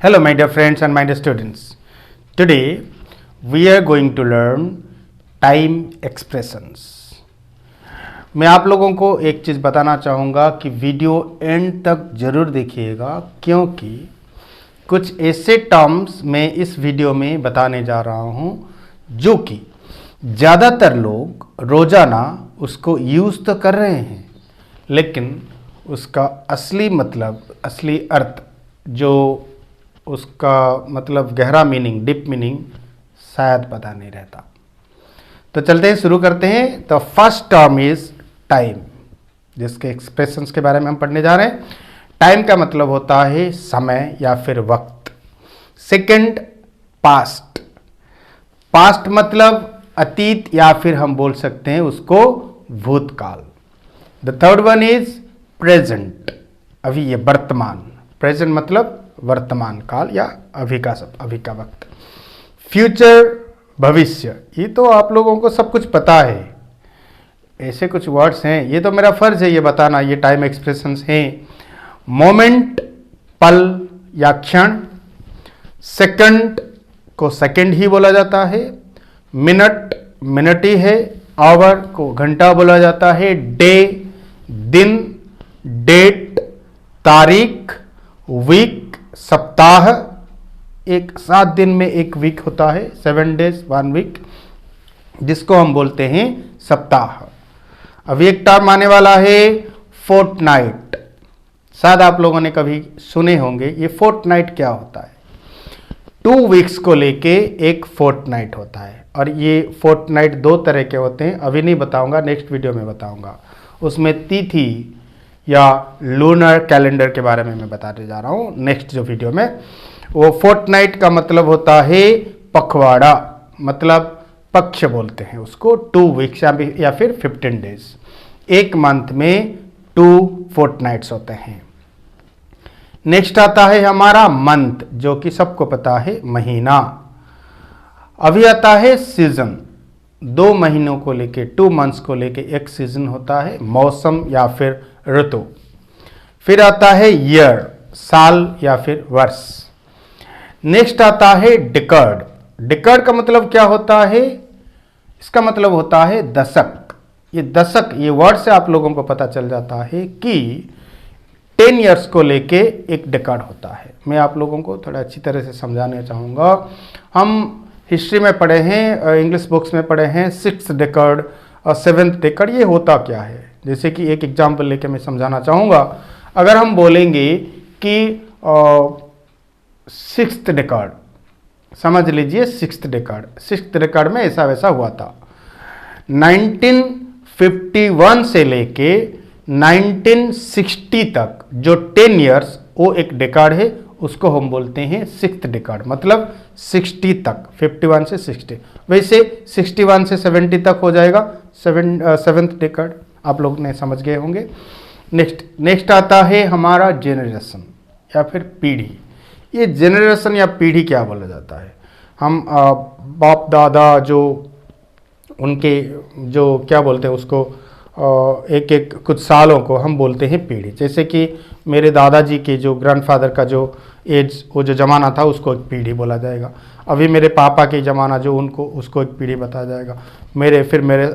Hello my dear friends and my dear students. Today we are going to learn time expressions. मैं आप लोगों को एक चीज़ बताना चाहूँगा कि वीडियो एंड तक ज़रूर देखिएगा, क्योंकि कुछ ऐसे टर्म्स मैं इस वीडियो में बताने जा रहा हूँ जो कि ज़्यादातर लोग रोज़ाना उसको यूज़ तो कर रहे हैं, लेकिन उसका असली मतलब, असली अर्थ, जो उसका मतलब गहरा मीनिंग, डीप मीनिंग शायद पता नहीं रहता। तो चलते हैं, शुरू करते हैं। तो फर्स्ट टर्म इज टाइम, जिसके एक्सप्रेशंस के बारे में हम पढ़ने जा रहे हैं। टाइम का मतलब होता है समय या फिर वक्त। Second, past. पास्ट मतलब अतीत या फिर हम बोल सकते हैं उसको भूतकाल। The third one is present, अभी ये वर्तमान। प्रेजेंट मतलब वर्तमान काल या अभी का वक्त। फ्यूचर, भविष्य। ये तो आप लोगों को सब कुछ पता है, ऐसे कुछ वर्ड्स हैं, ये तो मेरा फर्ज है ये बताना, ये टाइम एक्सप्रेशंस हैं। मोमेंट, पल या क्षण। सेकंड को सेकंड ही बोला जाता है। मिनट, मिनट ही है। आवर को घंटा बोला जाता है। डे, दिन। डेट, तारीख। वीक, सप्ताह। एक 7 दिन में एक वीक होता है, 7 days 1 week, जिसको हम बोलते हैं सप्ताह। अभी एक टर्म आने वाला है फोर्टनाइट। शायद आप लोगों ने कभी सुने होंगे। ये फोर्टनाइट क्या होता है? 2 weeks को लेके एक फोर्टनाइट होता है, और ये फोर्टनाइट 2 तरह के होते हैं। अभी नहीं बताऊंगा, नेक्स्ट वीडियो में बताऊंगा। उसमें तिथि या लूनर कैलेंडर के बारे में मैं बताने जा रहा हूँ नेक्स्ट जो वीडियो में। वो फोर्टनाइट का मतलब होता है पखवाड़ा, मतलब पक्ष बोलते हैं उसको। 2 weeks या फिर 15 days। एक मंथ में 2 fortnights होते हैं। नेक्स्ट आता है हमारा मंथ, जो कि सबको पता है महीना। अभी आता है सीजन। 2 महीनों को लेके, 2 months को लेके एक सीजन होता है, मौसम या फिर ऋतु। फिर आता है ईयर, साल या फिर वर्ष। नेक्स्ट आता है डिकर्ड। डिकर्ड का मतलब क्या होता है? इसका मतलब होता है दशक। ये दशक, ये वर्ड से आप लोगों को पता चल जाता है कि 10 years को लेके एक डिकर्ड होता है। मैं आप लोगों को थोड़ा अच्छी तरह से समझाना चाहूँगा। हम हिस्ट्री में पढ़े हैं, इंग्लिश बुक्स में पढ़े हैं 6th डिकर्ड और 7th डिकर्ड। ये होता क्या है? जैसे कि एक एग्जाम्पल लेके मैं समझाना चाहूँगा। अगर हम बोलेंगे कि 6th डिकर्ड, समझ लीजिए 6th डिकर्ड। 6th डिकर्ड में ऐसा वैसा हुआ था। 1951 से लेके 1960 तक जो 10 years, वो एक डिकर्ड है, उसको हम बोलते हैं 6th डिकर्ड। मतलब 60 तक, 51 से 60। वैसे 61 से 70 तक हो जाएगा 7th डिकर्ड। आप लोग ने समझ गए होंगे। नेक्स्ट आता है हमारा जेनरेशन या फिर पीढ़ी। ये जेनरेशन या पीढ़ी क्या बोला जाता है? हम बाप दादा जो उनके जो क्या बोलते हैं उसको, एक एक कुछ सालों को हम बोलते हैं पीढ़ी। जैसे कि मेरे दादाजी के जो ग्रैंडफादर का जो एज, वो जो ज़माना था, उसको एक पीढ़ी बोला जाएगा। अभी मेरे पापा के ज़माना जो उनको, उसको एक पीढ़ी बताया जाएगा। फिर मेरे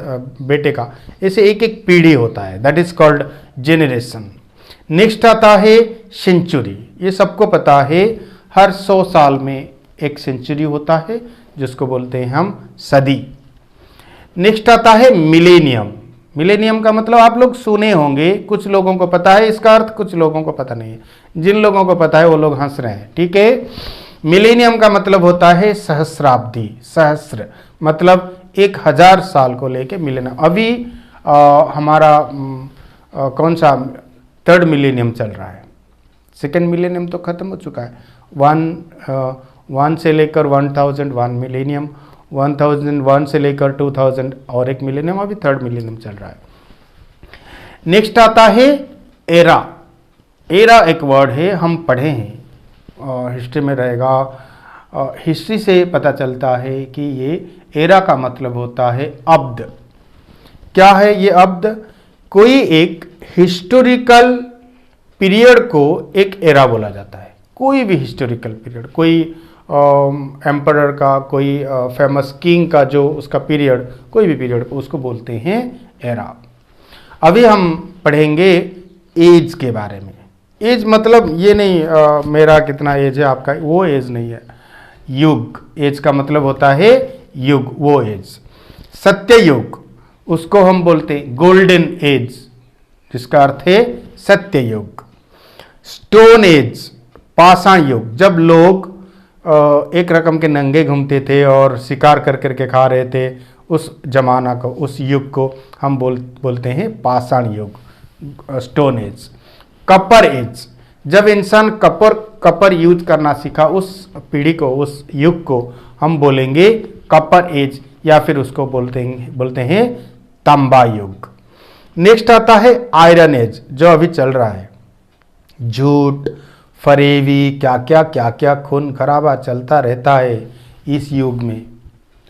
बेटे का, ऐसे एक एक पीढ़ी होता है। That is called generation. Next आता है सेंचुरी। ये सबको पता है, हर 100 साल में एक सेंचुरी होता है, जिसको बोलते हैं हम सदी। नेक्स्ट आता है मिलेनियम। मिलेनियम का मतलब आप लोग सुने होंगे, कुछ लोगों को पता है इसका अर्थ, कुछ लोगों को पता नहीं है। जिन लोगों को पता है वो लोग हंस रहे हैं, ठीक है। मिलेनियम का मतलब होता है सहस्राब्दी। सहस्र मतलब 1000 साल को लेके मिलेनियम। अभी हमारा कौन सा 3rd मिलेनियम चल रहा है। 2nd मिलेनियम तो खत्म हो चुका है। 1 से लेकर 1001 मिलेनियम, 1001 से लेकर 2000 और एक मिलेनियम, अभी 3rd मिलेनियम चल रहा है। नेक्स्ट आता है एरा। एरा एक वर्ड है, हम पढ़े हैं, हिस्ट्री में रहेगा। हिस्ट्री से पता चलता है कि ये एरा का मतलब होता है अब्द। क्या है ये अब्द? कोई एक हिस्टोरिकल पीरियड को एक एरा बोला जाता है। कोई भी हिस्टोरिकल पीरियड, कोई एम्परर का, कोई फेमस किंग का जो उसका पीरियड, कोई भी पीरियड उसको बोलते हैं एरा। अभी हम पढ़ेंगे एज के बारे में। एज मतलब ये नहीं मेरा कितना एज है आपका, वो एज नहीं है। युग, एज का मतलब होता है युग, वो एज। सत्य युग, उसको हम बोलते हैं गोल्डन एज, जिसका अर्थ है सत्य युग। स्टोन एज, पाषाण युग, जब लोग एक रकम के नंगे घूमते थे और शिकार कर करके खा रहे थे, उस जमाना को, उस युग को हम बोलते हैं पाषाण युग, स्टोन एज। कपर एज, जब इंसान कपर यूज करना सीखा, उस पीढ़ी को, उस युग को हम बोलेंगे कपर एज, या फिर उसको बोलते हैं तांबा युग। नेक्स्ट आता है आयरन एज, जो अभी चल रहा है। झूठ, फरेबी, क्या क्या खून खराबा चलता रहता है इस युग में।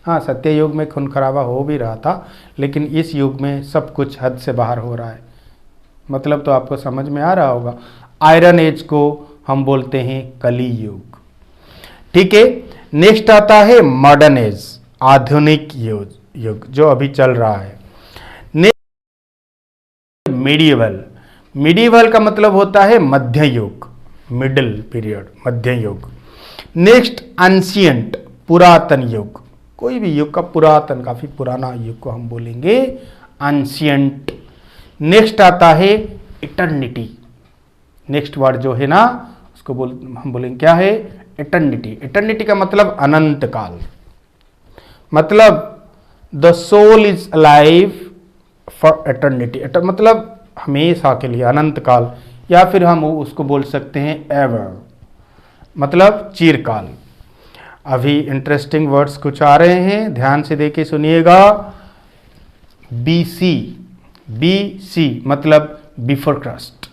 हाँ, सत्य युग में खून खराबा हो भी रहा था, लेकिन इस युग में सब कुछ हद से बाहर हो रहा है। मतलब तो आपको समझ में आ रहा होगा। आयरन एज को हम बोलते हैं कली युग। ठीक है, नेक्स्ट आता है मॉडर्न एज, आधुनिक युग, जो अभी चल रहा है। नेक्स्ट मिडिवल, मिडिवल का मतलब होता है मध्य युग, मिडिल पीरियड, मध्य युग। नेक्स्ट एंशिएंट, पुरातन युग, कोई भी युग का पुरातन, काफी पुराना युग को हम बोलेंगे एंशिएंट। नेक्स्ट आता है इटर्निटी, नेक्स्ट वर्ड जो है ना उसको हम बोलेंगे क्या है, इटर्निटी। इटर्निटी का मतलब अनंत काल, मतलब the soul is alive for eternity, मतलब हमेशा के लिए, अनंत काल, या फिर हम उसको बोल सकते हैं एवर, मतलब चिरकाल। अभी इंटरेस्टिंग वर्ड्स कुछ आ रहे हैं, ध्यान से देखिए, सुनिएगा। बीसी, बीसी मतलब बिफोर क्राइस्ट।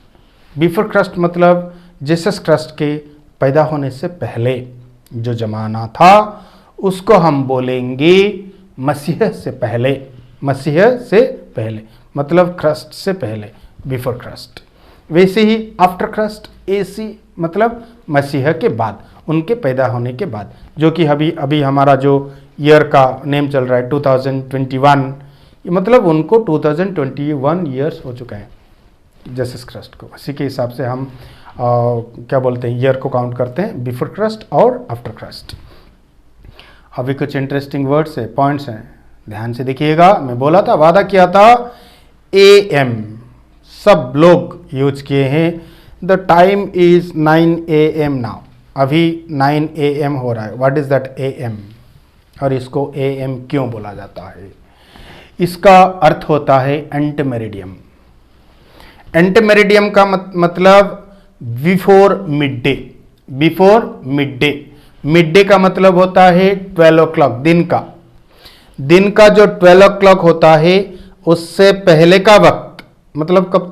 बिफोर क्राइस्ट मतलब जीसस क्राइस्ट के पैदा होने से पहले जो जमाना था, उसको हम बोलेंगे मसीह से पहले। मसीह से पहले मतलब क्राइस्ट से पहले, बिफोर क्राइस्ट। वैसे ही आफ्टर क्राइस्ट, एसी मतलब मसीह के बाद, उनके पैदा होने के बाद, जो कि अभी हमारा जो ईयर का नेम चल रहा है 2021, मतलब उनको 2021 ईयर्स हो चुका है जीसस क्राइस्ट को। इसी के हिसाब से हम क्या बोलते हैं, ईयर को काउंट करते हैं, बिफोर क्राइस्ट और आफ्टर क्राइस्ट। अभी कुछ इंटरेस्टिंग वर्ड्स है, पॉइंट्स हैं, ध्यान से देखिएगा। मैं बोला था, वादा किया था, AM सब लोग यूज किए हैं। The time is 9 AM now, अभी 9 AM हो रहा है। व्हाट इज दैट AM, और इसको AM क्यों बोला जाता है? इसका अर्थ होता है एंटमेरिडियम। एंटमेरिडियम का मतलब before mid day, before mid day. Mid day का मतलब होता है 12 o'clock, दिन का जो 12 o'clock होता है, उससे पहले का वक्त, मतलब कब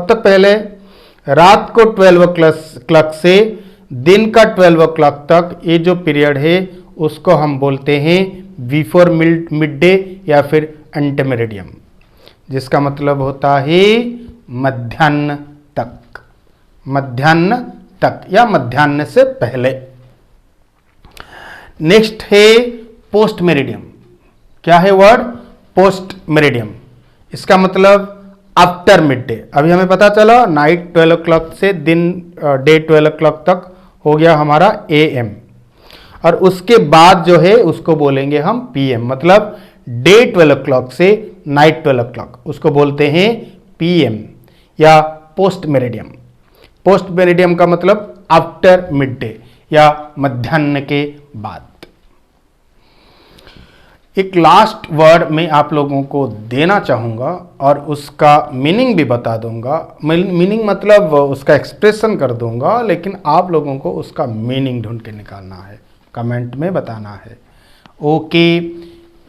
तक पहले? रात को 12 o'clock से दिन का 12 o'clock तक, ये जो पीरियड है उसको हम बोलते हैं बिफोर मिड डे या फिर एंटमेरिडियम, जिसका मतलब होता है मध्याह्न तक, मध्याह्न तक या मध्याह्न से पहले। नेक्स्ट है पोस्ट मेरिडियम। क्या है वर्ड? Post meridiem. इसका मतलब आफ्टर मिड डे। अभी हमें पता चला नाइट 12 o'clock से दिन डे 12 o'clock तक हो गया हमारा AM, और उसके बाद जो है उसको बोलेंगे हम PM, मतलब डे 12 o'clock से नाइट 12 o'clock, उसको बोलते हैं PM या पोस्ट मेरिडियम। पोस्ट मेरिडियम का मतलब आफ्टर मिड डे या मध्याह्न के बाद। एक लास्ट वर्ड मैं आप लोगों को देना चाहूँगा और उसका मीनिंग भी बता दूंगा। मीनिंग मतलब उसका एक्सप्रेशन कर दूंगा, लेकिन आप लोगों को उसका मीनिंग ढूंढ के निकालना है, कमेंट में बताना है। ओके,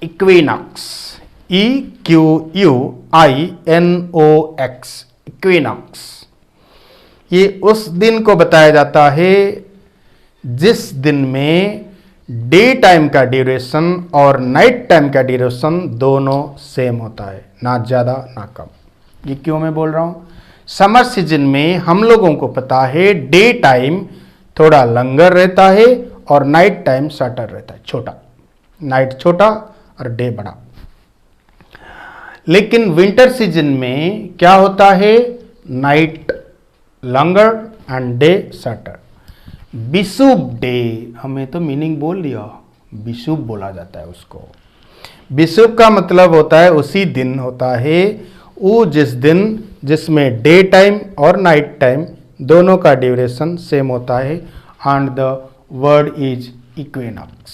इक्विनॉक्स, EQUINOX, इक्विनॉक्स, ये उस दिन को बताया जाता है जिस दिन में डे टाइम का ड्यूरेशन और नाइट टाइम का ड्यूरेशन दोनों सेम होता है, ना ज़्यादा ना कम। ये क्यों मैं बोल रहा हूँ? समर सीजन में हम लोगों को पता है डे टाइम थोड़ा लंगर रहता है और नाइट टाइम शॉर्टर रहता है, छोटा। नाइट छोटा और डे बड़ा। लेकिन विंटर सीजन में क्या होता है, night longer and day shorter. विषुव डे, हमें तो मीनिंग बोल दिया, विषुव बोला जाता है उसको। विषुव का मतलब होता है उसी दिन होता है वो जिस दिन जिसमें डे टाइम और नाइट टाइम दोनों का ड्यूरेशन सेम होता है and the word is equinox.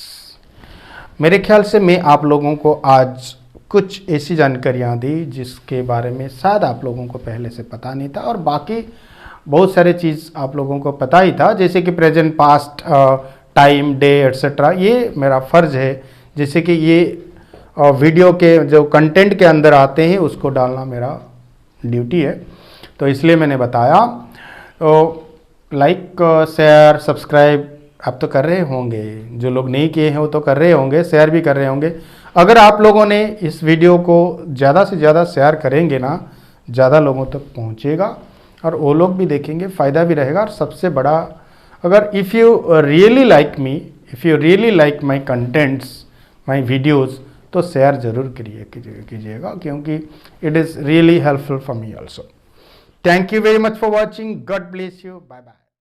मेरे ख्याल से मैं आप लोगों को आज कुछ ऐसी जानकारियाँ दी जिसके बारे में शायद आप लोगों को पहले से पता नहीं था, और बाकी बहुत सारे चीज़ आप लोगों को पता ही था, जैसे कि present, past, time, day etcetera. ये मेरा फ़र्ज़ है, जैसे कि ये वीडियो के जो कंटेंट के अंदर आते हैं उसको डालना मेरा ड्यूटी है, तो इसलिए मैंने बताया। तो लाइक, शेयर, सब्सक्राइब आप तो कर रहे होंगे, जो लोग नहीं किए हैं वो तो कर रहे होंगे, शेयर भी कर रहे होंगे। अगर आप लोगों ने इस वीडियो को ज़्यादा से ज़्यादा शेयर करेंगे ना, ज़्यादा लोगों तक पहुंचेगा और वो लोग भी देखेंगे, फ़ायदा भी रहेगा। और सबसे बड़ा, अगर if you really like me, if you really like my contents, my videos, तो शेयर ज़रूर कीजिएगा, क्योंकि it is really helpful for me also. Thank you very much for watching. God bless you. Bye bye.